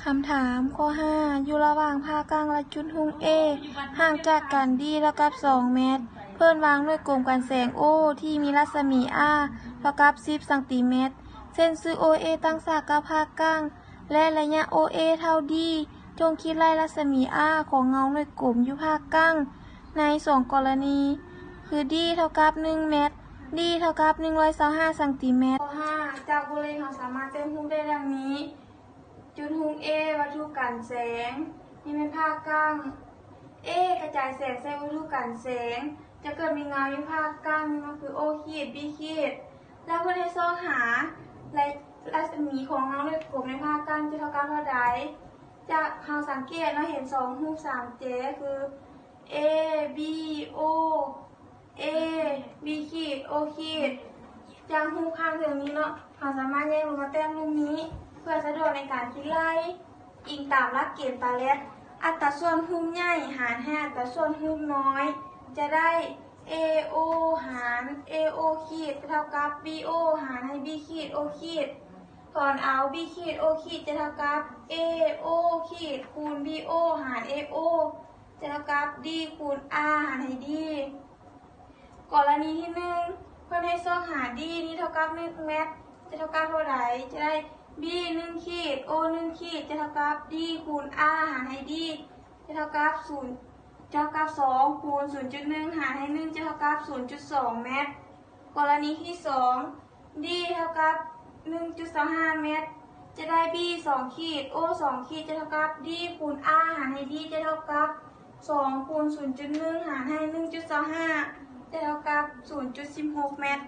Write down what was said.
คำถามข้อ5อยู่ระหว่างผ่ากลางและจุดหุ้ม A ห่างจากกัน D เท่ากับ2 เมตร เพิ่นวางด้วยกลมกันแสง O ที่มีรัศมี R เท่ากับ10เซนติเมตรเส้นซึ่ง OA ตั้งฉากกับผ่ากลางและระยะ OA เท่า D จงคิดไล่รัศมี R ของเงาด้วยกลมอยู่ผ่ากลางใน2กรณีคือ D เท่ากับ1 เมตร D เท่ากับ125เซนติเมตรข้อ5จากบริเวณเราสามารถเต้นหุ้มได้ดังนี้จุดหุ้ม A วัตถุกันแสงนี่เป็นภาคกลาง A กระจายแสงใส่วัตถุกันแสงจะเกิดมีเงาอยู่ภาคกลางนี่มันคือ O ขีด B ขีดแล้วเพื่อให้ซ่องหารัศมีของเงาด้วยกลมในภาคกลางจะเท่ากับเท่าใดจากเราสังเกตเราเห็น2รูป 3J คือ A B O A B ขีด O ขีดจากรูปข้างเรื่องนี้เนาะเราสามารถแยกลงมาแต้มรูปนี้เพื่อสะดวกในการคิดไล่อิงตามหลักเกณฑ์ตาเล็ดอัตราส่วนหุ้มใหญ่หารให้อัตราส่วนหุ้มน้อยจะได้ AO หาร AO ขีดเท่ากับ BO หารให้ B ขีด O ขีดถอนเอา B ขีด O ขีดจะเท่ากับ AO ขีดคูณ BO หาร AO จะเท่ากับ D คูณ R หารให้ D กรณีที่1เพื่อให้ซ่องหา D นี้เท่ากับ1 เมตรจะเท่ากับเท่าไหร่จะได้ B 1 ขีด O 1 ขีดจะเท่ากับ D คูณ R หารให้ D จะเท่ากับ0จะเท่ากับ2คูณ 0.1 หารให้1จะเท่ากับ 0.2 เมตรกรณีที่2 D เท่ากับ 1.25 เมตรจะได้ B 2 ขีด O 2 ขีดจะเท่ากับ D คูณ R หารให้ D จะเท่ากับ2คูณ 0.1 หารให้ 1.25 จะเท่ากับ 0.16 เมตร